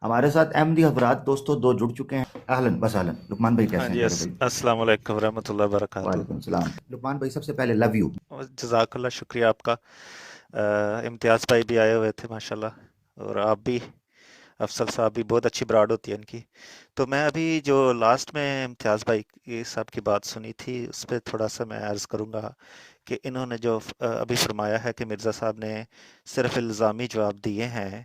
ہمارے ساتھ احمدی حضرات دوستوں دو جڑ چکے ہیں. اہلن بس اہلن. لقمان بھائی ہاں کیسے ہیں جی، پیارے بھائی؟ السلام علیکم ورحمۃ اللہ وبرکاتہ۔ وعلیکم السلام. لقمان بھائی سب سے پہلے لو یو. جزاک اللہ، شکریہ آپ کا۔ امتیاز بھائی بھی آئے ہوئے تھے ماشاءاللہ، اور آپ بھی، افضل صاحب بھی، بہت اچھی براڈ ہوتی ہے ان کی۔ تو میں ابھی جو لاسٹ میں امتیاز بھائی صاحب کی بات سنی تھی اس پہ تھوڑا سا میں عرض کروں گا کہ انہوں نے جو ابھی فرمایا ہے کہ مرزا صاحب نے صرف الزامی جواب دیے ہیں،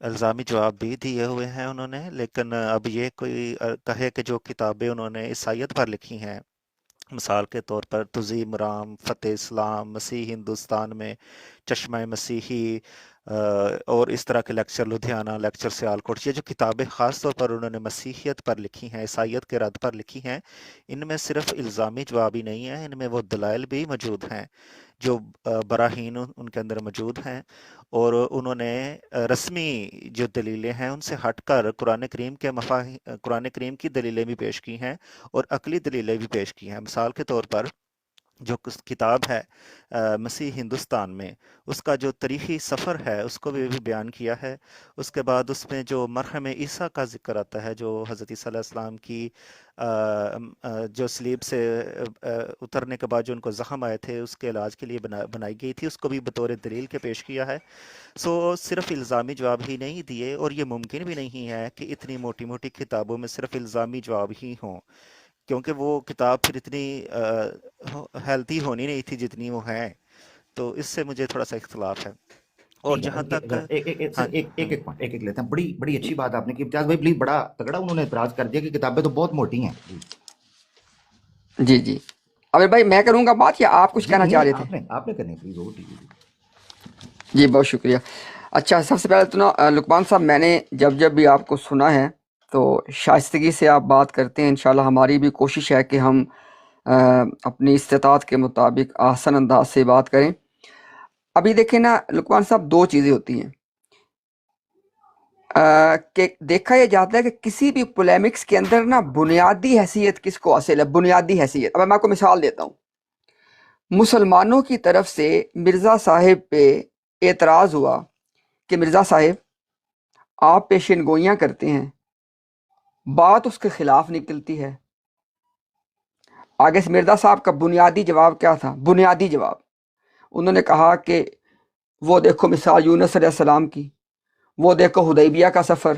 الزامی جواب بھی دیے ہوئے ہیں انہوں نے، لیکن اب یہ کوئی کہے کہ جو کتابیں انہوں نے عیسائیت پر لکھی ہیں، مثال کے طور پر تزیم رام، فتح اسلام، مسیح ہندوستان میں، چشمہ مسیحی، اور اس طرح کے لیکچر لدھیانہ، لیکچر سیالکوٹ، یہ جو کتابیں خاص طور پر انہوں نے مسیحیت پر لکھی ہیں، عیسائیت کے رد پر لکھی ہیں، ان میں صرف الزامی جواب ہی نہیں ہے، ان میں وہ دلائل بھی موجود ہیں، جو براہین ان کے اندر موجود ہیں، اور انہوں نے رسمی جو دلیلیں ہیں ان سے ہٹ کر قرآن کریم کی دلیلیں بھی پیش کی ہیں اور عقلی دلیلیں بھی پیش کی ہیں۔ مثال کے طور پر جو کتاب ہے مسیح ہندوستان میں، اس کا جو تاریخی سفر ہے اس کو بھی بیان کیا ہے۔ اس کے بعد اس میں جو مرحم عیسیٰ کا ذکر آتا ہے، جو حضرت عیسیٰ علیہ السلام کی جو صلیب سے اترنے کے بعد جو ان کو زخم آئے تھے اس کے علاج کے لیے بنائی گئی تھی، اس کو بھی بطور دلیل کے پیش کیا ہے۔ صرف الزامی جواب ہی نہیں دیے، اور یہ ممکن بھی نہیں ہے کہ اتنی موٹی موٹی کتابوں میں صرف الزامی جواب ہی ہوں، کیونکہ وہ کتاب پھر اتنی ہیلتھی ہونی نہیں تھی جتنی وہ ہیں۔ تو اس سے مجھے تھوڑا سا اختلاف ہے۔ اور ٹھیک ہے. جہاں تک ایک ہاں ایک ایک ایک پوائنٹ ایک لیتے ہیں. بڑی بڑی اچھی بات آپ نے کی امتیاز بھائی. پلیز بڑا تگڑا انہوں نے اعتراض کر دیا کہ کتابیں تو بہت موٹی ہیں. جی جی، عامر بھائی میں کروں گا بات یا آپ کچھ جی کہنا نہیں چاہ نہیں، رہے تھے؟ آپ نے کرنی ہے. Please over to you. جی بہت شکریہ۔ اچھا، سب سے پہلے تو نا لقمان صاحب، میں نے جب بھی آپ کو سنا ہے تو شائستگی سے آپ بات کرتے ہیں، انشاءاللہ ہماری بھی کوشش ہے کہ ہم اپنی استطاعت کے مطابق آسن انداز سے بات کریں۔ ابھی دیکھیں نا لقمان صاحب، دو چیزیں ہوتی ہیں کہ دیکھا یہ جاتا ہے کہ کسی بھی پولیمکس کے اندر نا بنیادی حیثیت کس کو حاصل ہے، بنیادی حیثیت۔ اب میں آپ کو مثال دیتا ہوں۔ مسلمانوں کی طرف سے مرزا صاحب پہ اعتراض ہوا کہ مرزا صاحب آپ پیشین گوئیاں کرتے ہیں، بات اس کے خلاف نکلتی ہے۔ آگے سے مرزا صاحب کا بنیادی جواب کیا تھا؟ بنیادی جواب انہوں نے کہا کہ وہ دیکھو مثال یونس علیہ السلام کی، وہ دیکھو حدیبیہ کا سفر،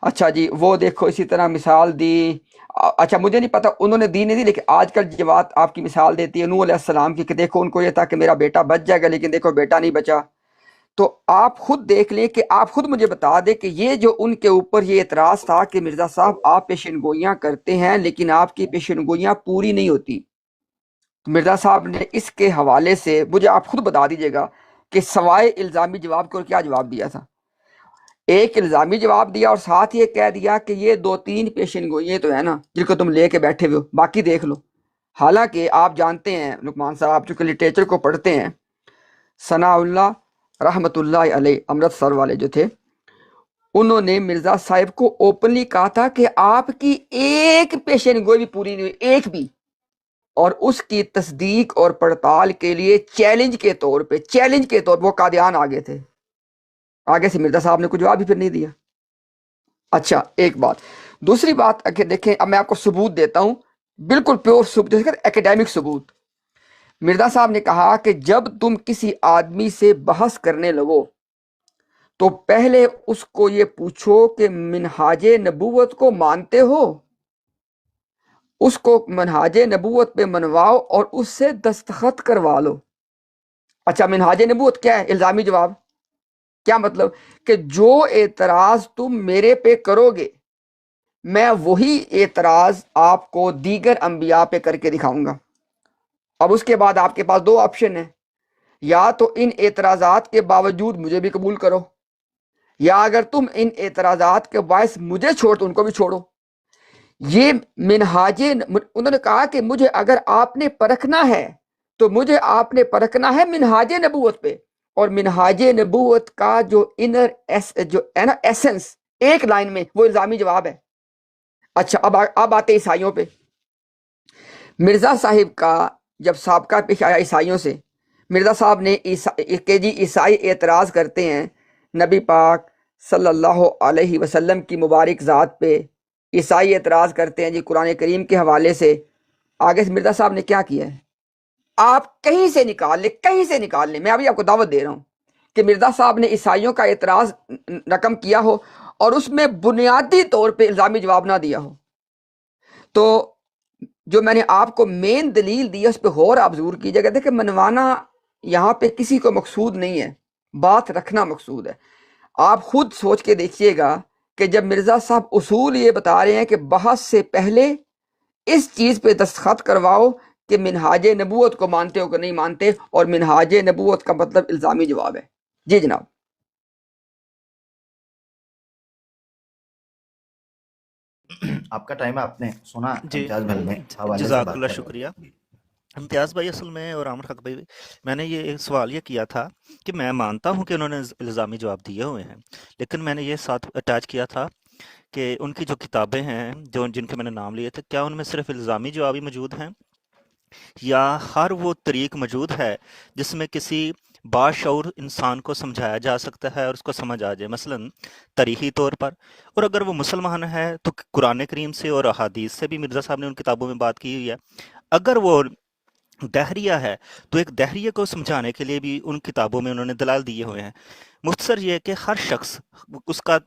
اچھا جی وہ دیکھو اسی طرح مثال دی، اچھا مجھے نہیں پتا انہوں نے دی نہیں دی، لیکن آج کل جو بات آپ کی مثال دیتی ہے نوح علیہ السلام کی کہ دیکھو ان کو یہ تھا کہ میرا بیٹا بچ جائے گا لیکن دیکھو بیٹا نہیں بچا۔ تو آپ خود دیکھ لیں کہ آپ خود مجھے بتا دیں کہ یہ جو ان کے اوپر یہ اعتراض تھا کہ مرزا صاحب آپ پیشن گوئیاں کرتے ہیں لیکن آپ کی پیشن گوئیاں پوری نہیں ہوتی، مرزا صاحب نے اس کے حوالے سے مجھے آپ خود بتا دیجئے گا کہ سوائے الزامی جواب کو کیا جواب دیا تھا۔ ایک الزامی جواب دیا اور ساتھ یہ کہہ دیا کہ یہ دو تین پیشن گوئیاں تو ہے نا جن کو تم لے کے بیٹھے ہوئے ہو، باقی دیکھ لو۔ حالانکہ آپ جانتے ہیں لقمان صاحب، آپ چونکہ لٹریچر کو پڑھتے ہیں، ثناء اللہ رحمت اللہ علیہ امرتسر والے جو تھے، انہوں نے مرزا صاحب کو اوپنلی کہا تھا کہ آپ کی ایک پیشن گوئی بھی پوری نہیں ہوئی، ایک بھی، اور اس کی تصدیق اور پڑتال کے لیے چیلنج کے طور پہ وہ قادیان آگے تھے۔ آگے سے مرزا صاحب نے کچھ جواب بھی پھر نہیں دیا۔ اچھا ایک بات، دوسری بات اگر دیکھیں، اب میں آپ کو ثبوت دیتا ہوں، بالکل پیور ثبوت، ایکیڈیمک ثبوت۔ مرزا صاحب نے کہا کہ جب تم کسی آدمی سے بحث کرنے لگو تو پہلے اس کو یہ پوچھو کہ منہاج نبوت کو مانتے ہو، اس کو منہاج نبوت پہ منواؤ اور اس سے دستخط کروا لو۔ اچھا منہاج نبوت کیا ہے؟ الزامی جواب کیا مطلب؟ کہ جو اعتراض تم میرے پہ کرو گے میں وہی اعتراض آپ کو دیگر انبیاء پہ کر کے دکھاؤں گا۔ اب اس کے بعد آپ کے پاس دو آپشن ہیں، یا تو ان اعتراضات کے باوجود مجھے بھی قبول کرو، یا اگر تم ان اعتراضات کے باعث مجھے چھوڑ تو ان کو بھی چھوڑو۔ یہ انہوں نے کہا کہ مجھے اگر آپ نے پرکھنا ہے تو مجھے آپ نے پرکھنا ہے منہاج نبوت پہ، اور منہاج نبوت کا جو جو ہے نا ایسنس ایک لائن میں، وہ الزامی جواب ہے۔ اچھا اب آتے عیسائیوں پہ۔ مرزا صاحب کا جب سابقہ پیش آیا عیسائیوں سے، مرزا صاحب نے کہ جی عیسائی اعتراض کرتے ہیں نبی پاک صلی اللہ علیہ وسلم کی مبارک ذات پہ عیسائی اعتراض کرتے ہیں جی قرآن کریم کے حوالے سے، آگے سے مرزا صاحب نے کیا کیا ہے، آپ کہیں سے نکال لیں، میں ابھی آپ کو دعوت دے رہا ہوں کہ مرزا صاحب نے عیسائیوں کا اعتراض رقم کیا ہو اور اس میں بنیادی طور پہ الزامی جواب نہ دیا ہو، تو جو میں نے آپ کو مین دلیل دی ہے اس پہ غور آپ ضرور کیجیے گا۔ دیکھیں منوانا یہاں پہ کسی کو مقصود نہیں ہے، بات رکھنا مقصود ہے۔ آپ خود سوچ کے دیکھیے گا کہ جب مرزا صاحب اصول یہ بتا رہے ہیں کہ بحث سے پہلے اس چیز پہ دستخط کرواؤ کہ منہاج نبوت کو مانتے ہو کہ نہیں مانتے، اور منہاج نبوت کا مطلب الزامی جواب ہے۔ جی جناب۔ آپ کا ٹائم ہے، آپ نے سنا جی امتیاز بھائی نے حوالے سے جزاک بات اللہ کر شکریہ امتیاز بھائی۔ اصل میں اور عامر حق بھائی، میں نے یہ ایک سوال یہ کیا تھا کہ میں مانتا ہوں کہ انہوں نے الزامی جواب دیے ہوئے ہیں، لیکن میں نے یہ ساتھ اٹیچ کیا تھا کہ ان کی جو کتابیں ہیں جن کے میں نے نام لیے تھے، کیا ان میں صرف الزامی جواب ہی موجود ہیں یا ہر وہ طریق موجود ہے جس میں کسی باشعور انسان کو سمجھایا جا سکتا ہے اور اس کو سمجھ آ جائے، مثلا تاریخی طور پر، اور اگر وہ مسلمان ہے تو قرآن کریم سے اور احادیث سے بھی مرزا صاحب نے ان کتابوں میں بات کی ہوئی ہے، اگر وہ دہریہ ہے تو ایک دہریہ کو سمجھانے کے لیے بھی ان کتابوں میں انہوں نے دلائل دیے ہوئے ہیں۔ مختصر یہ کہ ہر شخص اس کا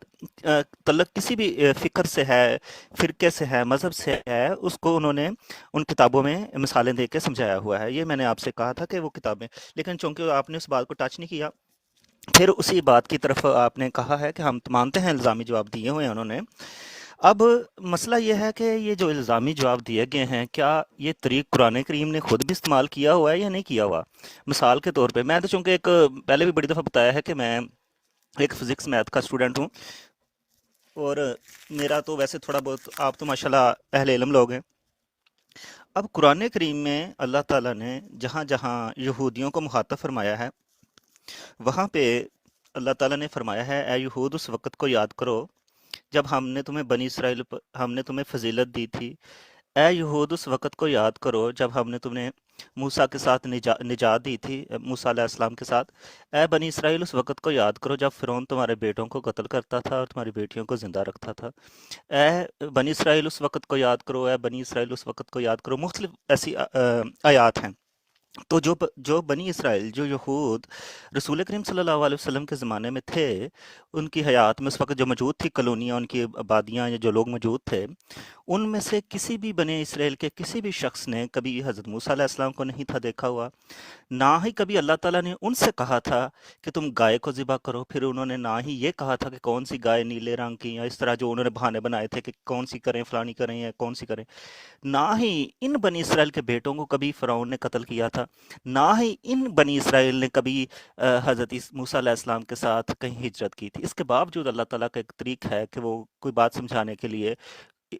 تعلق کسی بھی فکر سے ہے، فرقے سے ہے، مذہب سے ہے، اس کو انہوں نے ان کتابوں میں مثالیں دے کے سمجھایا ہوا ہے۔ یہ میں نے آپ سے کہا تھا کہ وہ کتابیں، لیکن چونکہ آپ نے اس بات کو ٹچ نہیں کیا، پھر اسی بات کی طرف آپ نے کہا ہے کہ ہم مانتے ہیں الزامی جواب دیے ہوئے ہیں انہوں نے۔ اب مسئلہ یہ ہے کہ یہ جو الزامی جواب دیے گئے ہیں، کیا یہ طریق قرآن کریم نے خود بھی استعمال کیا ہوا ہے یا نہیں کیا ہوا؟ مثال کے طور پہ میں تو چونکہ ایک پہلے بھی بڑی دفعہ بتایا ہے کہ میں ایک فزکس میتھ کا اسٹوڈنٹ ہوں، اور میرا تو ویسے تھوڑا بہت، آپ تو ماشاءاللہ اہل علم لوگ ہیں۔ اب قرآن کریم میں اللہ تعالیٰ نے جہاں جہاں یہودیوں کو مخاطب فرمایا ہے، وہاں پہ اللہ تعالیٰ نے فرمایا ہے اے یہود اس وقت کو یاد کرو جب ہم نے تمہیں بنی اسرائیل پر ہم نے تمہیں فضیلت دی تھی۔ اے یہود اس وقت کو یاد کرو جب ہم نے تمہیں موسیٰ کے ساتھ نجات دی تھی، موسیٰ علیہ السلام کے ساتھ۔ اے بنی اسرائیل اس وقت کو یاد کرو جب فرعون تمہارے بیٹوں کو قتل کرتا تھا اور تمہاری بیٹیوں کو زندہ رکھتا تھا۔ اے بنی اسرائیل اس وقت کو یاد کرو، اے بنی اسرائیل اس وقت کو یاد کرو۔ مختلف ایسی آیات ہیں۔ تو جو بنی اسرائیل، جو یہود رسول کریم صلی اللہ علیہ وسلم کے زمانے میں تھے، ان کی حیات میں اس وقت جو موجود تھی کالونیاں، ان کی آبادیاں، یا جو لوگ موجود تھے، ان میں سے کسی بھی بنی اسرائیل کے کسی بھی شخص نے کبھی حضرت موسیٰ علیہ السلام کو نہیں تھا دیکھا ہوا، نہ ہی کبھی اللہ تعالیٰ نے ان سے کہا تھا کہ تم گائے کو ذبح کرو، پھر انہوں نے نہ ہی یہ کہا تھا کہ کون سی گائے نیلے رنگ کی، یا اس طرح جو انہوں نے بہانے بنائے تھے کہ کون سی کریں، فلانی کریں یا کون سی کریں۔ نہ ہی ان بنی اسرائیل کے بیٹوں کو کبھی فرعون نے قتل کیا تھا، نہ ہی ان بنی اسرائیل نے کبھی حضرت موسیٰ علیہ السلام کے ساتھ کہیں ہجرت کی تھی۔ اس کے باوجود اللہ تعالیٰ کا ایک طریق ہے کہ وہ کوئی بات سمجھانے کے لیے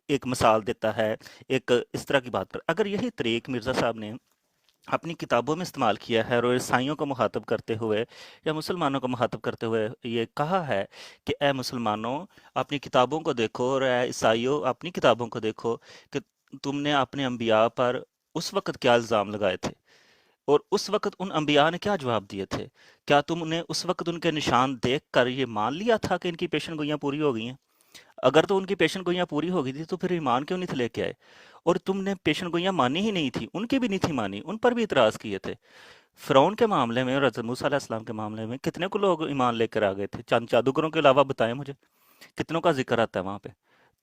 ایک مثال دیتا ہے، ایک اس طرح کی بات پر۔ اگر یہی طریق مرزا صاحب نے اپنی کتابوں میں استعمال کیا ہے اور عیسائیوں کو مخاطب کرتے ہوئے یا مسلمانوں کو مخاطب کرتے ہوئے یہ کہا ہے کہ اے مسلمانوں اپنی کتابوں کو دیکھو، اور اے عیسائیوں اپنی کتابوں کو دیکھو کہ تم نے اپنے انبیاء پر اس وقت کیا الزام لگائے تھے، اور اس وقت ان انبیاء نے کیا جواب دیے تھے؟ کیا تم نے اس وقت ان کے نشان دیکھ کر یہ مان لیا تھا کہ ان کی پیشن گوئیاں پوری ہو گئی ہیں؟ اگر تو ان کی پیشن گوئیاں پوری ہو گئی تھی تو پھر ایمان کیوں نہیں تھے لے کے آئے؟ اور تم نے پیشن گوئیاں مانی ہی نہیں تھی، ان کی بھی نہیں تھی مانی، ان پر بھی اعتراض کیے تھے۔ فرعون کے معاملے میں اور حضرت موسیٰ علیہ السلام کے معاملے میں کتنے کو لوگ ایمان لے کر آ گئے تھے؟ چند جادوگروں کے علاوہ بتائیں مجھے کتنوں کا ذکر آتا ہے وہاں پہ؟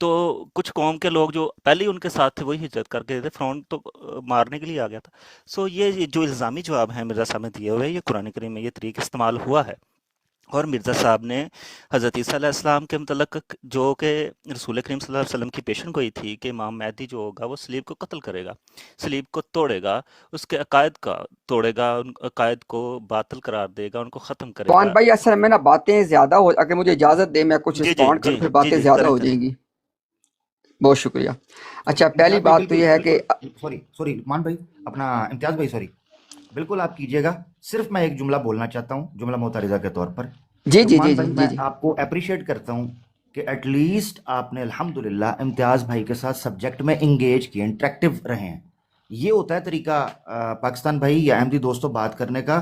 تو کچھ قوم کے لوگ جو پہلے ہی ان کے ساتھ تھے وہی ہجرت کر گئے تھے، فرعون تو مارنے کے لیے آ گیا تھا۔ سو یہ جو الزامی جواب ہیں مرزا صاحب نے دیے ہوئے، یہ قرآن کریم میں یہ طریق استعمال ہوا ہے، اور مرزا صاحب نے حضرت عیسیٰ علیہ السلام کے متعلق جو کہ رسول کریم صلی اللہ علیہ وسلم کی پیشن گوئی تھی کہ امام مہدی جو ہوگا وہ صلیب کو قتل کرے گا، صلیب کو توڑے گا، اس کے عقائد کا توڑے گا، ان عقائد کو باطل قرار دے گا، ان کو ختم کرے فوان گا۔ بھائی اصل میں نا باتیں زیادہ ہو، اگر مجھے اجازت دے میں کچھ جی جی رسپونڈ جی کروں، پھر جی باتیں جی زیادہ کریں ہو کریں۔ جائیں گی۔ بہت شکریہ۔ اچھا امتیاز پہلی بھائی بات تو یہ ہے کہ سوری مان بھائی، اپنا امتیاز بھائی سوری، بالکل آپ کیجئے گا، صرف میں ایک جملہ بولنا چاہتا ہوں، جملہ معترضہ کے طور پر۔ جی جی لقمان جی بھائی جی میں جی جی آپ کو اپریشیٹ کرتا ہوں کہ ایٹ لیسٹ آپ نے الحمدللہ امتیاز بھائی کے ساتھ سبجیکٹ میں انگیج کیے، انٹریکٹیو رہے ہیں۔ یہ ہوتا ہے طریقہ پاکستان بھائی یا احمدی دوستوں بات کرنے کا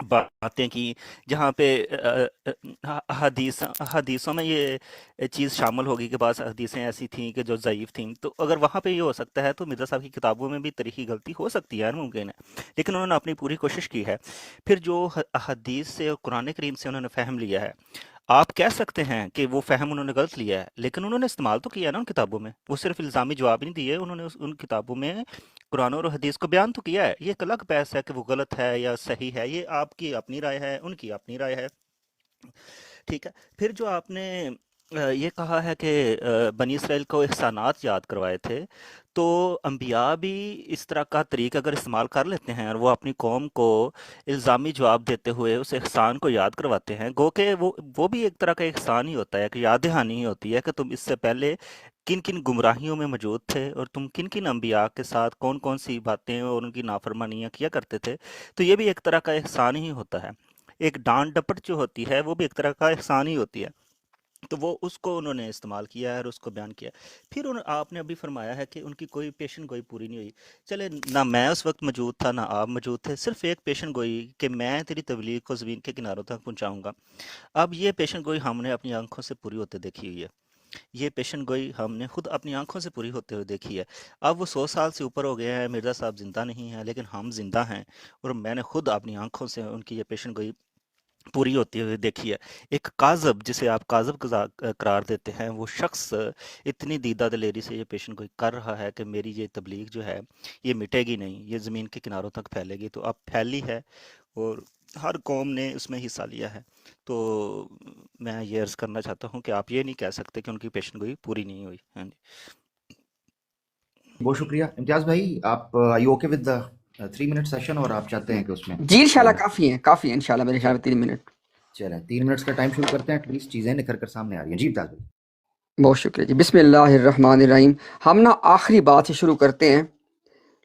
باتیں کی جہاں پہ حدیثوں میں یہ چیز شامل ہوگی کہ بعض حدیثیں ایسی تھیں کہ جو ضعیف تھیں، تو اگر وہاں پہ یہ ہو سکتا ہے تو مرزا صاحب کی کتابوں میں بھی تاریخی غلطی ہو سکتی ہے، ممکن ہے، لیکن انہوں نے اپنی پوری کوشش کی ہے۔ پھر جو حدیث سے اور قرآن کریم سے انہوں نے فہم لیا ہے، آپ کہہ سکتے ہیں کہ وہ فہم انہوں نے غلط لیا ہے، لیکن انہوں نے استعمال تو کیا ہے نا ان کتابوں میں، وہ صرف الزامی جواب نہیں دیے، انہوں نے ان کتابوں میں قرآن اور حدیث کو بیان تو کیا ہے۔ یہ ایک الگ بحث ہے کہ وہ غلط ہے یا صحیح ہے، یہ آپ کی اپنی رائے ہے، ان کی اپنی رائے ہے، ٹھیک ہے۔ پھر جو آپ نے یہ کہا ہے کہ بنی اسرائیل کو احسانات یاد کروائے تھے، تو انبیاء بھی اس طرح کا طریقہ اگر استعمال کر لیتے ہیں اور وہ اپنی قوم کو الزامی جواب دیتے ہوئے اس احسان کو یاد کرواتے ہیں، گو کہ وہ بھی ایک طرح کا احسان ہی ہوتا ہے، کہ یاد دہانی ہی ہوتی ہے کہ تم اس سے پہلے کن کن گمراہیوں میں موجود تھے اور تم کن کن انبیاء کے ساتھ کون کون سی باتیں اور ان کی نافرمانیاں کیا کرتے تھے۔ تو یہ بھی ایک طرح کا احسان ہی ہوتا ہے۔ ایک ڈانٹ ڈپٹ جو ہوتی ہے وہ بھی ایک طرح کا احسان ہی ہوتی ہے، تو وہ اس کو انہوں نے استعمال کیا ہے اور اس کو بیان کیا ہے۔ پھر آپ نے ابھی فرمایا ہے کہ ان کی کوئی پیشن گوئی پوری نہیں ہوئی۔ چلے، نہ میں اس وقت موجود تھا نہ آپ موجود تھے، صرف ایک پیشن گوئی کہ میں تیری تبلیغ کو زمین کے کناروں تک پہنچاؤں گا۔ اب یہ پیشن گوئی ہم نے اپنی آنکھوں سے پوری ہوتے دیکھی ہوئی ہے، یہ پیشن گوئی ہم نے خود اپنی آنکھوں سے پوری ہوتے ہوئے دیکھی ہے۔ اب وہ 100 سال سے اوپر ہو گئے ہیں، مرزا صاحب زندہ نہیں ہیں، لیکن ہم زندہ ہیں، اور میں نے خود اپنی آنکھوں سے ان کی یہ پیشن گوئی پوری ہوتی ہوئی دیکھی ہے۔ ایک کاذب، جسے آپ کاذب قرار دیتے ہیں، وہ شخص اتنی دیدہ دلیری سے یہ پیشن گوئی کر رہا ہے کہ میری یہ تبلیغ جو ہے یہ مٹے گی نہیں، یہ زمین کے کناروں تک پھیلے گی، تو اب پھیلی ہے اور ہر قوم نے اس میں حصہ لیا ہے۔ تو میں یہ عرض کرنا چاہتا ہوں کہ آپ یہ نہیں کہہ سکتے کہ ان کی پیشن گوئی پوری نہیں ہوئی۔ ہاں جی، بہت شکریہ امتیاز بھائی، آپ are you okay with 3 minute session, اور آپ چاہتے ہیں کہ اس میں جی انشاءاللہ کافی ہے انشاءاللہ، میرے خیال میں 3 منٹ۔ چلیں 3 منٹس کا ٹائم شروع کرتے ہیں، ایٹ لیسٹ چیزیں نکھر کر سامنے آ رہی ہیں۔ جی امتیاز بھائی۔ بہت شکریہ جی، بسم اللہ الرحمن الرحیم۔ ہم نا آخری بات سے شروع کرتے ہیں۔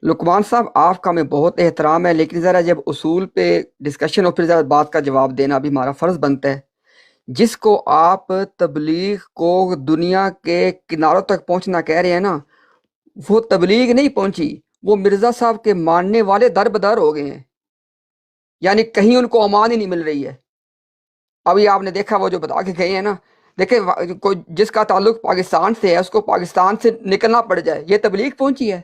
لقمان صاحب آپ کا ہمیں بہت احترام ہے، لیکن ذرا جب اصول پہ ڈسکشن ہو پھر ذرا بات کا جواب دینا بھی ہمارا فرض بنتا ہے۔ جس کو آپ تبلیغ کو دنیا کے کناروں تک پہنچنا کہہ رہے ہیں نا، وہ تبلیغ نہیں پہنچی، وہ مرزا صاحب کے ماننے والے در بدر ہو گئے ہیں، یعنی کہیں ان کو امان ہی نہیں مل رہی ہے۔ ابھی آپ نے دیکھا وہ جو بتا کے گئے ہیں نا، دیکھیں کوئی جس کا تعلق پاکستان سے ہے اس کو پاکستان سے نکلنا پڑ جائے، یہ تبلیغ پہنچی ہے؟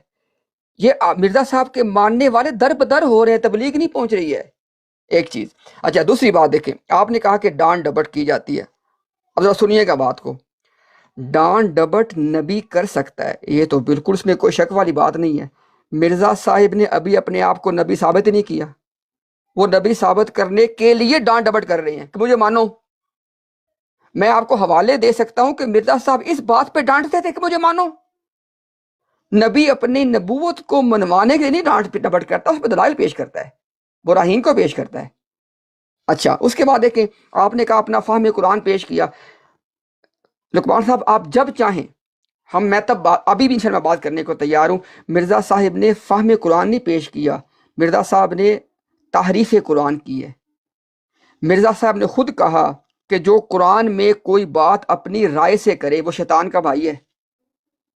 یہ مرزا صاحب کے ماننے والے در بدر ہو رہے ہیں، تبلیغ نہیں پہنچ رہی ہے، ایک چیز۔ اچھا، دوسری بات دیکھیں، آپ نے کہا کہ ڈانٹ ڈپٹ کی جاتی ہے، اب ذرا سنیے گا بات کو۔ ڈانٹ ڈپٹ نبی کر سکتا ہے، یہ تو بالکل اس میں کوئی شک والی بات نہیں ہے۔ مرزا صاحب نے ابھی اپنے آپ کو نبی ثابت نہیں کیا، وہ نبی ثابت کرنے کے لیے ڈانٹ ڈپٹ کر رہے ہیں کہ مجھے مانو۔ میں آپ کو حوالے دے سکتا ہوں کہ مرزا صاحب اس بات پہ ڈانٹتے تھے کہ مجھے مانو۔ نبی اپنی نبوت کو منوانے کے لیے نہیں ڈانٹ ڈپٹ کرتا، اس پہ دلائل پیش کرتا ہے، براہین کو پیش کرتا ہے۔ اچھا، اس کے بعد دیکھیں، آپ نے کہا اپنا فہم قرآن پیش کیا۔ لقمان صاحب آپ جب چاہیں، میں تب ابھی بھی انشاءاللہ بات کرنے کو تیار ہوں۔ مرزا صاحب نے فہم قرآن نہیں پیش کیا، مرزا صاحب نے تحریف قرآن کی ہے۔ مرزا صاحب نے خود کہا کہ جو قرآن میں کوئی بات اپنی رائے سے کرے وہ شیطان کا بھائی ہے،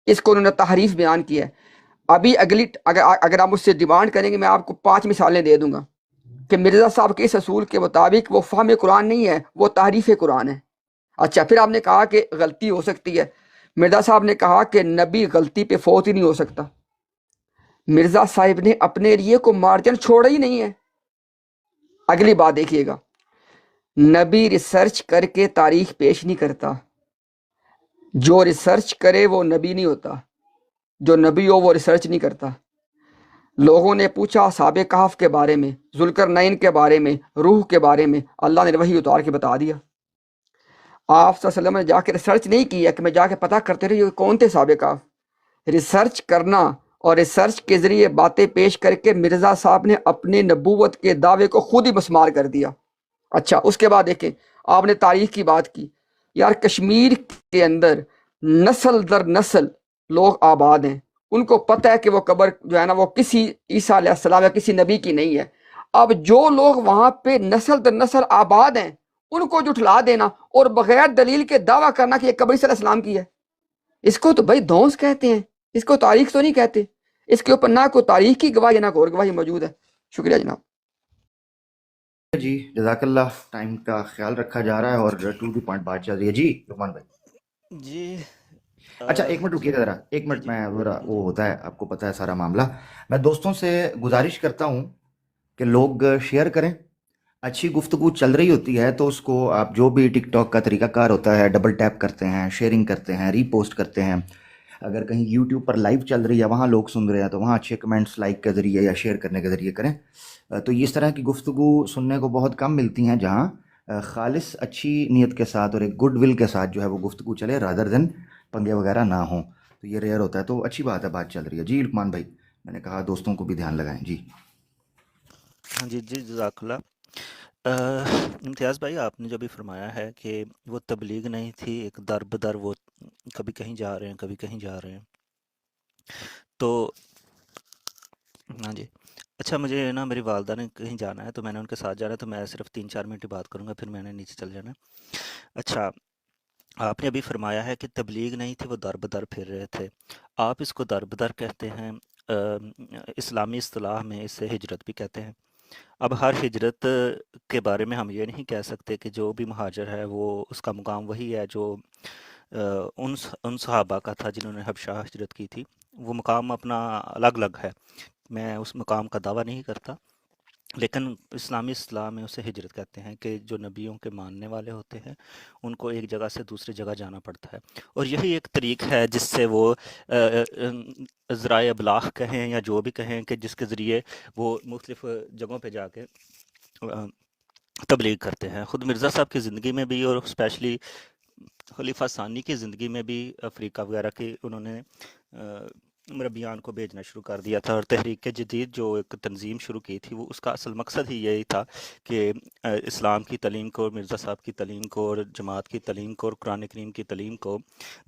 اس کو انہوں نے تحریف بیان کی ہے۔ ابھی اگلی اگر آپ مجھ سے ڈیمانڈ کریں گے میں آپ کو 5 مثالیں دے دوں گا کہ مرزا صاحب کے اس اصول کے مطابق وہ فہم قرآن نہیں ہے، وہ تحریف قرآن ہے۔ اچھا، پھر آپ نے کہا کہ غلطی ہو سکتی ہے، مرزا صاحب نے کہا کہ نبی غلطی پہ فوت ہی نہیں ہو سکتا۔ مرزا صاحب نے اپنے لیے کو مارجن چھوڑا ہی نہیں ہے۔ اگلی بات دیکھیے گا، نبی ریسرچ کر کے تاریخ پیش نہیں کرتا، جو ریسرچ کرے وہ نبی نہیں ہوتا، جو نبی ہو وہ ریسرچ نہیں کرتا۔ لوگوں نے پوچھا اصحاب کہف کے بارے میں، ذوالقرنین کے بارے میں، روح کے بارے میں، اللہ نے وحی اتار کے بتا دیا۔ آپ صلی اللہ علیہ وسلم نے جا کے ریسرچ نہیں کیا کہ میں جا کے پتہ کرتے رہے یہ کون تھے اصحاب کہف۔ ریسرچ کرنا اور ریسرچ کے ذریعے باتیں پیش کر کے مرزا صاحب نے اپنے نبوت کے دعوے کو خود ہی مسمار کر دیا۔ اچھا، اس کے بعد دیکھیں، آپ نے تاریخ کی بات کی، یار کشمیر کے اندر نسل در نسل لوگ آباد ہیں، ان کو پتہ ہے کہ وہ قبر جو ہے نا وہ کسی عیسیٰ علیہ السلام یا کسی نبی کی نہیں ہے۔ اب جو لوگ وہاں پہ نسل در نسل آباد ہیں ان کو جھٹلا دینا اور بغیر دلیل کے دعویٰ کرنا کہ یہ قبر عیسیٰ علیہ السلام کی ہے، اس کو تو بھائی دھونس کہتے ہیں، اس کو تاریخ تو نہیں کہتے۔ اس کے اوپر نہ کوئی تاریخ کی گواہی نہ کوئی اور گواہی موجود ہے۔ شکریہ جناب۔ جی جزاکاللہ، ٹائم کا خیال رکھا جا رہا ہے اور ٹو دی پوائنٹ بات چل رہی ہے. جی لقمان بھائی. جی اچھا ایک منٹ رکیے گا ذرا، ایک جی منٹ. جی میں ذرا جی وہ ہوتا ہے آپ کو پتہ ہے سارا معاملہ. میں دوستوں سے گزارش کرتا ہوں کہ لوگ شیئر کریں. اچھی گفتگو چل رہی ہوتی ہے تو اس کو آپ جو بھی ٹک ٹاک کا طریقہ کار ہوتا ہے ڈبل ٹیپ کرتے ہیں، شیئرنگ کرتے ہیں، ری پوسٹ کرتے ہیں. اگر کہیں یوٹیوب پر لائیو چل رہی ہے وہاں لوگ سن رہے ہیں تو وہاں اچھے کمنٹس لائک کے ذریعے یا شیئر کرنے کے ذریعے کریں. تو اس طرح کی گفتگو سننے کو بہت کم ملتی ہیں جہاں خالص اچھی نیت کے ساتھ اور ایک گڈ ول کے ساتھ جو ہے وہ گفتگو چلے رادر دن پنگے وغیرہ نہ ہوں. تو یہ ریئر ہوتا ہے، تو اچھی بات ہے بات چل رہی ہے. جی لقمان بھائی، میں نے کہا دوستوں کو بھی دھیان لگائیں. جی ہاں جی جی جزاک اللہ. امتیاز بھائی آپ نے جو بھی فرمایا ہے کہ وہ تبلیغ نہیں تھی، ایک در بدر وہ کبھی کہیں جا رہے ہیں کبھی کہیں جا رہے ہیں. تو ہاں جی اچھا، مجھے نا میری والدہ نے کہیں جانا ہے تو میں نے ان کے ساتھ جانا ہے، تو میں صرف 3-4 منٹ ہی بات کروں گا، پھر میں نے نیچے چل جانا ہے. اچھا، آپ نے ابھی فرمایا ہے کہ تبلیغ نہیں تھی، وہ در بدر پھر رہے تھے. آپ اس کو در بدر کہتے ہیں، اسلامی اصطلاح میں اسے ہجرت بھی کہتے ہیں. اب ہر ہجرت کے بارے میں ہم یہ نہیں کہہ سکتے کہ جو بھی مہاجر ہے وہ اس کا مقام وہی ہے جو ان صحابہ کا تھا جنہوں نے حبشہ ہجرت کی تھی. وہ مقام اپنا الگ الگ ہے، میں اس مقام کا دعویٰ نہیں کرتا، لیکن اسلامی اصطلاح میں اسے ہجرت کہتے ہیں کہ جو نبیوں کے ماننے والے ہوتے ہیں ان کو ایک جگہ سے دوسری جگہ جانا پڑتا ہے. اور یہی ایک طریق ہے جس سے وہ ذرائع ابلاغ کہیں یا جو بھی کہیں کہ جس کے ذریعے وہ مختلف جگہوں پہ جا کے تبلیغ کرتے ہیں. خود مرزا صاحب کی زندگی میں بھی اور اسپیشلی خلیفہ ثانی کی زندگی میں بھی افریقہ وغیرہ کی انہوں نے مربیان کو بھیجنا شروع کر دیا تھا، اور تحریک جدید جو ایک تنظیم شروع کی تھی وہ اس کا اصل مقصد ہی یہی تھا کہ اسلام کی تعلیم کو اور مرزا صاحب کی تعلیم کو اور جماعت کی تعلیم کو اور قرآن کریم کی تعلیم کو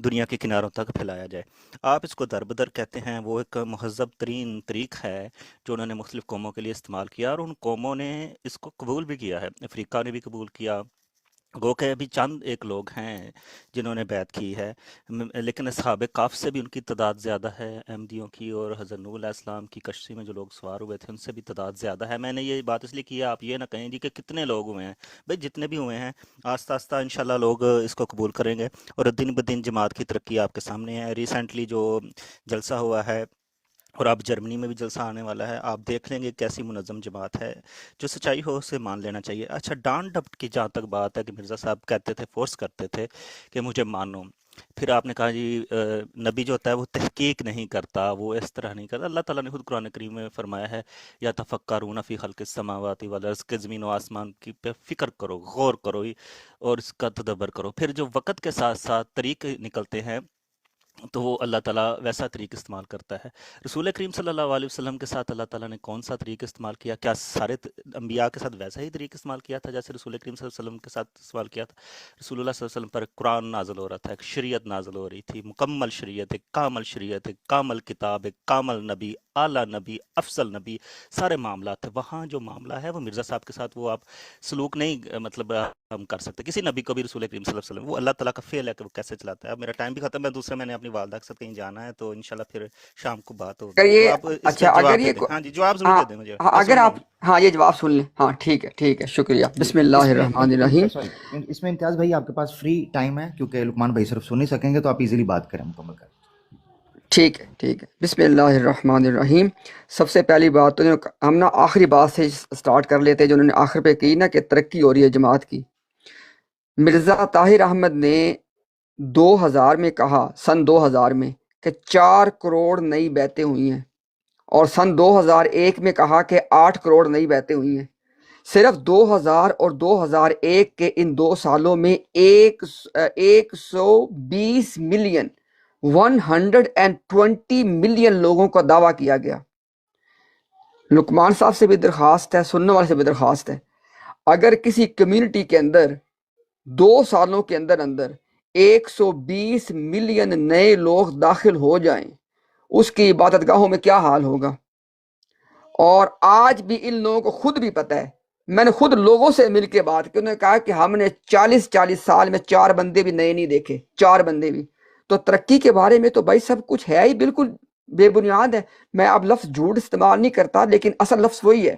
دنیا کے کناروں تک پھیلایا جائے. آپ اس کو در بدر کہتے ہیں، وہ ایک مہذب ترین طریق ہے جو انہوں نے مختلف قوموں کے لیے استعمال کیا، اور ان قوموں نے اس کو قبول بھی کیا ہے. افریقہ نے بھی قبول کیا، گو کہ ابھی چند ایک لوگ ہیں جنہوں نے بیعت کی ہے، لیکن اصحاب کاف سے بھی ان کی تعداد زیادہ ہے احمدیوں کی، اور حضرت نوح علیہ السلام کی کشتی میں جو لوگ سوار ہوئے تھے ان سے بھی تعداد زیادہ ہے. میں نے یہ بات اس لیے کی ہے، آپ یہ نہ کہیں جی کہ کتنے لوگ ہوئے ہیں، بھائی جتنے بھی ہوئے ہیں آہستہ آہستہ انشاءاللہ لوگ اس کو قبول کریں گے، اور دن بدن جماعت کی ترقی آپ کے سامنے ہے. ریسنٹلی جو جلسہ ہوا ہے اور اب جرمنی میں بھی جلسہ آنے والا ہے، آپ دیکھ لیں گے کیسی منظم جماعت ہے. جو سچائی ہو اسے مان لینا چاہیے. اچھا، ڈانٹ ڈپٹ کی جہاں تک بات ہے کہ مرزا صاحب کہتے تھے، فورس کرتے تھے کہ مجھے مانو، پھر آپ نے کہا جی نبی جو ہوتا ہے وہ تحقیق نہیں کرتا، وہ اس طرح نہیں کرتا. اللہ تعالیٰ نے خود قرآن کریم میں فرمایا ہے یا تفکرون فی خلق السماوات والارض، کہ زمین و آسمان کی پہ فکر کرو، غور کرو اور اس کا تدبر کرو. پھر جو وقت کے ساتھ ساتھ طریق نکلتے ہیں تو وہ اللہ تعالیٰ ویسا طریق استعمال کرتا ہے. رسول کریم صلی اللہ علیہ وسلم کے ساتھ اللہ تعالیٰ نے کون سا طریق استعمال کیا؟ کیا سارے انبیاء کے ساتھ ویسا ہی طریق استعمال کیا تھا جیسے رسول کریم صلی اللہ علیہ وسلم کے ساتھ استعمال کیا تھا؟ رسول اللہ صلی اللہ علیہ وسلم پر قرآن نازل ہو رہا تھا، ایک شریعت نازل ہو رہی تھی، مکمل شریعت، ایک کامل کتاب، ایک کامل نبی، اعلیٰ نبی، افضل نبی، سارے معاملات تھے. وہاں جو معاملہ ہے وہ مرزا صاحب کے ساتھ وہ آپ سلوک نہیں مطلب ہم کر سکتے. کسی نبی کو بھی رسول کریم صلی اللہ علیہ وسلم، وہ اللہ تعالیٰ کا فعل ہے کہ وہ کیسے چلاتا ہے. اب میرا ٹائم بھی ختم ہے، دوسرے میں نے اپنی والدہ کے ساتھ کہیں جانا ہے تو انشاءاللہ پھر شام کو بات اگر ہوگی. تو یہ آپ اس کا اچھا اگر جواب یہ دے دیں. ہاں جی، جواب ضرور ہاں دے دیں مجھے، ہاں میں اگر سن لوں آپ گا. ہاں یہ جواب سن لیں. ہاں ٹھیک ہے، شکریہ. جی بسم اللہ اس میں الرحمن الرحیم. سوری، اس میں امتیاز بھائی آپ کے پاس فری ٹائم ہے کیونکہ لقمان بھائی صرف سن نہیں سکیں گے تو آپ ایزیلی بات کریں، مکمل کریں. ٹھیک ہے. بسم اللہ الرحمن الرحیم. سب سے پہلی بات تو ہم نا آخری بات سے سٹارٹ کر لیتے جو انہوں نے آخر پہ کی نا کہ ترقی ہو رہی ہے جماعت کی. مرزا طاہر احمد نے 2000 میں کہا، سن 2000 میں، کہ 4 کروڑ نئی بیعتیں ہوئی ہیں، اور سن 2001 میں کہا کہ 8 کروڑ نئی بیعتیں ہوئی ہیں. صرف 2000 اور 2001 کے ان 2 سالوں میں 120 ملین 120 ملین لوگوں کا دعویٰ کیا گیا. لقمان صاحب سے بھی درخواست ہے، سننے والے سے بھی درخواست ہے، اگر کسی کمیونٹی کے اندر 2 سالوں کے اندر 120 ملین نئے لوگ داخل ہو جائیں، اس کی عبادت گاہوں میں کیا حال ہوگا. اور آج بھی ان لوگوں کو خود بھی پتہ ہے، میں نے خود لوگوں سے مل کے بات کی، انہوں نے کہا کہ ہم نے 40 سال میں 4 بندے بھی نئے نہیں دیکھے، 4 بندے بھی. تو ترقی کے بارے میں تو بھائی سب کچھ ہے ہی بالکل بے بنیاد ہے. میں اب لفظ جھوٹ استعمال نہیں کرتا لیکن اصل لفظ وہی ہے.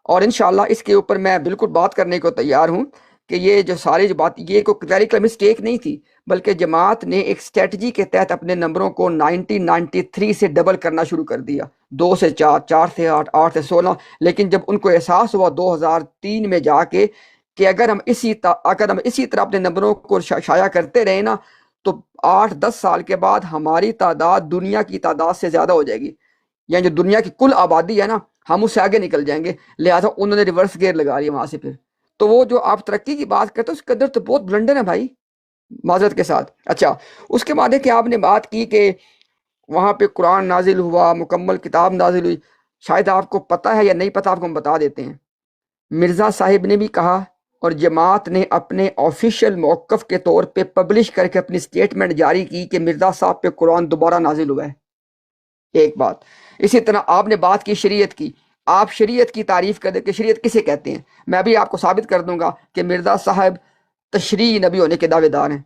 اور انشاءاللہ اس کے اوپر میں بالکل بات کرنے کو تیار ہوں کہ یہ جو ساری جو بات یہ کوئی کلیریکل مسٹیک نہیں تھی، بلکہ جماعت نے ایک اسٹریٹجی کے تحت اپنے نمبروں کو 1993 سے ڈبل کرنا شروع کر دیا، 2 سے 4، 4 سے 8، 8 سے 16، لیکن جب ان کو احساس ہوا 2003 میں جا کے کہ اگر ہم اسی طرح اپنے نمبروں کو شائع کرتے رہے نا تو 8-10 سال کے بعد ہماری تعداد دنیا کی تعداد سے زیادہ ہو جائے گی، یعنی جو دنیا کی کل آبادی ہے نا ہم اس سے آگے نکل جائیں گے، لہٰذا انہوں نے ریورس گیئر لگا لیا وہاں سے پھر۔ تو وہ جو آپ ترقی کی بات کرتے ہیں اس کے اندر تو بہت بلنڈر ہے بھائی، معذرت کے ساتھ۔ اچھا، اس کے بعد ہے کہ آپ نے بات کی کہ وہاں پہ قرآن نازل ہوا، مکمل کتاب نازل ہوئی، شاید آپ کو پتہ ہے یا نہیں پتہ، آپ کو ہم بتا دیتے ہیں۔ مرزا صاحب نے بھی کہا اور جماعت نے اپنے آفیشیل موقف کے طور پہ پبلش کر کے اپنی سٹیٹمنٹ جاری کی کہ مرزا صاحب پہ قرآن دوبارہ نازل ہوا ہے، ایک بات۔ اسی طرح آپ نے بات کی شریعت کی، آپ شریعت کی تعریف کر دیں کہ شریعت کسے کہتے ہیں، میں ابھی آپ کو ثابت کر دوں گا کہ مرزا صاحب تشریعی نبی ہونے کے دعوے دار ہیں۔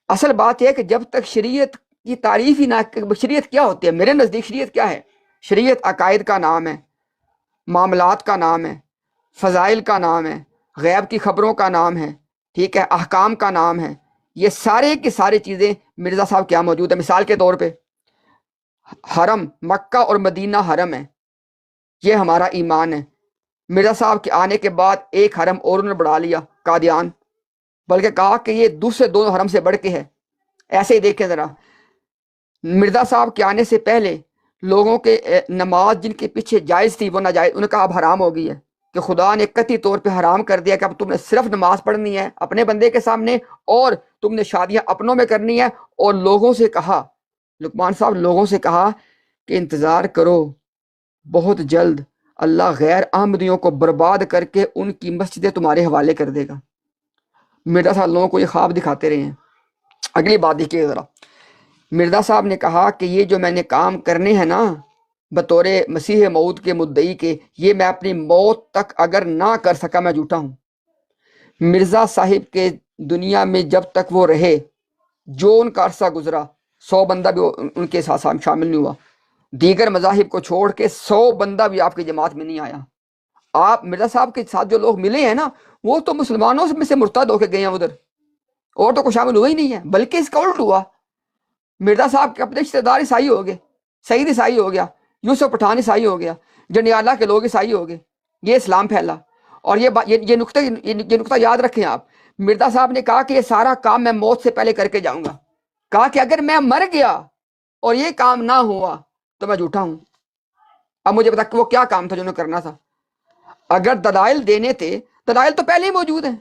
اصل بات یہ ہے کہ جب تک شریعت کی تعریف ہی نہ، شریعت کیا ہوتی ہے میرے نزدیک، شریعت کیا ہے؟ شریعت عقائد کا نام ہے، معاملات کا نام ہے، فضائل کا نام ہے، غیب کی خبروں کا نام ہے، ٹھیک ہے، احکام کا نام ہے۔ یہ سارے کی ساری چیزیں مرزا صاحب کیا موجود ہے؟ مثال کے طور پہ حرم مکہ اور مدینہ حرم ہے، یہ ہمارا ایمان ہے۔ مرزا صاحب کے آنے کے بعد ایک حرم اور انہوں نے بڑھا لیا، قادیان، بلکہ کہا کہ یہ دوسرے دونوں حرم سے بڑھ کے ہے۔ ایسے ہی دیکھیں ذرا، مرزا صاحب کے آنے سے پہلے لوگوں کے نماز جن کے پیچھے جائز تھی وہ ناجائز، انہوں نے کہا اب حرام ہو گئی ہے، کہ خدا نے قطعی طور پہ حرام کر دیا کہ اب تم نے صرف نماز پڑھنی ہے اپنے بندے کے سامنے، اور تم نے شادیاں اپنوں میں کرنی ہے۔ اور لوگوں سے کہا، لقمان صاحب لوگوں سے کہا کہ انتظار کرو، بہت جلد اللہ غیر احمدیوں کو برباد کر کے ان کی مسجدیں تمہارے حوالے کر دے گا۔ مرزا صاحب لوگوں کو یہ خواب دکھاتے رہے ہیں۔ اگلی بات دیکھیے ذرا، مرزا صاحب نے کہا کہ یہ جو میں نے کام کرنے ہیں نا بطور مسیح موعود کے مدعی کے، یہ میں اپنی موت تک اگر نہ کر سکا میں جھوٹا ہوں۔ مرزا صاحب کے دنیا میں جب تک وہ رہے، جو ان کا عرصہ گزرا، 100 بندہ بھی ان کے ساتھ شامل نہیں ہوا، دیگر مذاہب کو چھوڑ کے 100 بندہ بھی آپ کی جماعت میں نہیں آیا۔ آپ مرزا صاحب کے ساتھ جو لوگ ملے ہیں نا وہ تو مسلمانوں میں سے مرتد ہو کے گئے ہیں ادھر، اور تو کوئی شامل ہوا ہی نہیں ہے، بلکہ اس کا الٹ ہوا، مرزا صاحب کے اپنے رشتے دار عیسائی ہو گئے، سعید عیسائی ہو گیا، یوسف پٹھان عیسائی ہو گیا، جنیالہ کے لوگ عیسائی ہو گئے، یہ اسلام پھیلا۔ اور یہ نقطہ یاد رکھیں آپ، مرزا صاحب نے کہا کہ یہ سارا کام میں موت سے پہلے کر کے جاؤں گا، کہا کہ اگر میں مر گیا اور یہ کام نہ ہوا تو میں جھوٹا ہوں۔ اب مجھے بتا کہ وہ کیا کام تھا جو انہوں نے کرنا تھا؟ اگر دلائل دینے تھے، دلائل تو پہلے ہی موجود ہیں،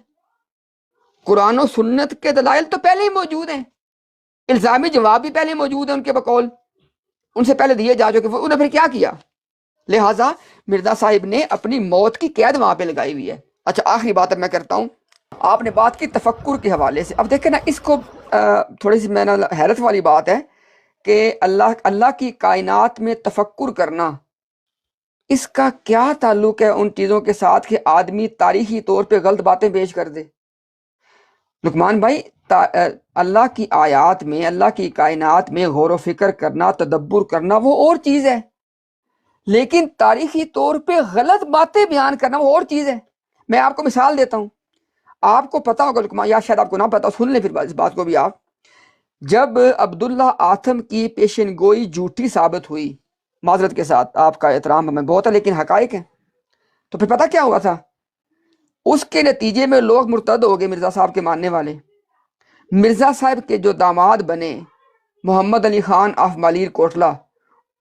قرآن و سنت کے دلائل تو پہلے ہی موجود ہیں، الزامی جواب بھی پہلے موجود ہیں ان کے بقول، ان سے پہلے دیے جا چکے، انہوں نے پھر کیا کیا؟ لہٰذا مرزا صاحب نے اپنی موت کی قید وہاں پہ لگائی ہوئی ہے۔ اچھا، آخری بات اب میں کرتا ہوں، آپ نے بات کی تفکر کے حوالے سے۔ اب دیکھیں نا، اس کو تھوڑی سی میں حیرت والی بات ہے کہ اللہ کی کائنات میں تفکر کرنا، اس کا کیا تعلق ہے ان چیزوں کے ساتھ کہ آدمی تاریخی طور پہ غلط باتیں پیش کر دے؟ لقمان بھائی، اللہ کی آیات میں، اللہ کی کائنات میں غور و فکر کرنا، تدبر کرنا وہ اور چیز ہے، لیکن تاریخی طور پہ غلط باتیں بیان کرنا وہ اور چیز ہے۔ میں آپ کو مثال دیتا ہوں، آپ کو پتا ہوگا لقمان، یا شاید آپ کو نہ پتا، سن لیں پھر اس بات کو بھی آپ، جب عبداللہ آتم کی پیشن گوئی جھوٹی ثابت ہوئی، معذرت کے ساتھ، آپ کا احترام ہمیں بہت ہے لیکن حقائق ہیں، تو پھر پتہ کیا ہوا تھا؟ اس کے نتیجے میں لوگ مرتد ہو گئے، مرزا صاحب کے ماننے والے۔ مرزا صاحب کے جو داماد بنے محمد علی خان آف مالیر کوٹلہ،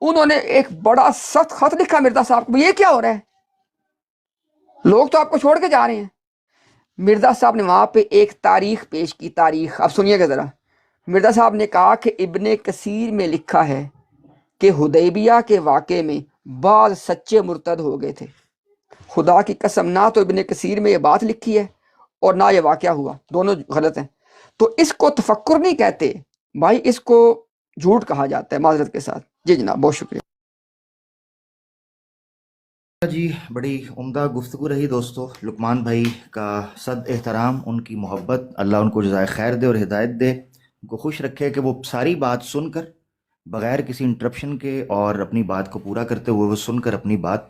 انہوں نے ایک بڑا سخت خط لکھا مرزا صاحب کو، یہ کیا ہو رہا ہے، لوگ تو آپ کو چھوڑ کے جا رہے ہیں۔ مرزا صاحب نے وہاں پہ ایک تاریخ پیش کی، تاریخ اب سنیے گا ذرا۔ مرزا صاحب نے کہا کہ ابن کثیر میں لکھا ہے کہ حدیبیہ کے واقعے میں بعض سچے مرتد ہو گئے تھے۔ خدا کی قسم، نہ تو ابن کثیر میں یہ بات لکھی ہے اور نہ یہ واقعہ ہوا، دونوں غلط ہیں۔ تو اس کو تفکر نہیں کہتے بھائی، اس کو جھوٹ کہا جاتا ہے، معذرت کے ساتھ۔ جی جناب، بہت شکریہ۔ جی، بڑی عمدہ گفتگو رہی دوستو، لقمان بھائی کا صد احترام، ان کی محبت، اللہ ان کو جزائے خیر دے اور ہدایت دے، ان کو خوش رکھے کہ وہ ساری بات سن کر بغیر کسی انٹرپشن کے اور اپنی بات کو پورا کرتے ہوئے وہ سن کر اپنی بات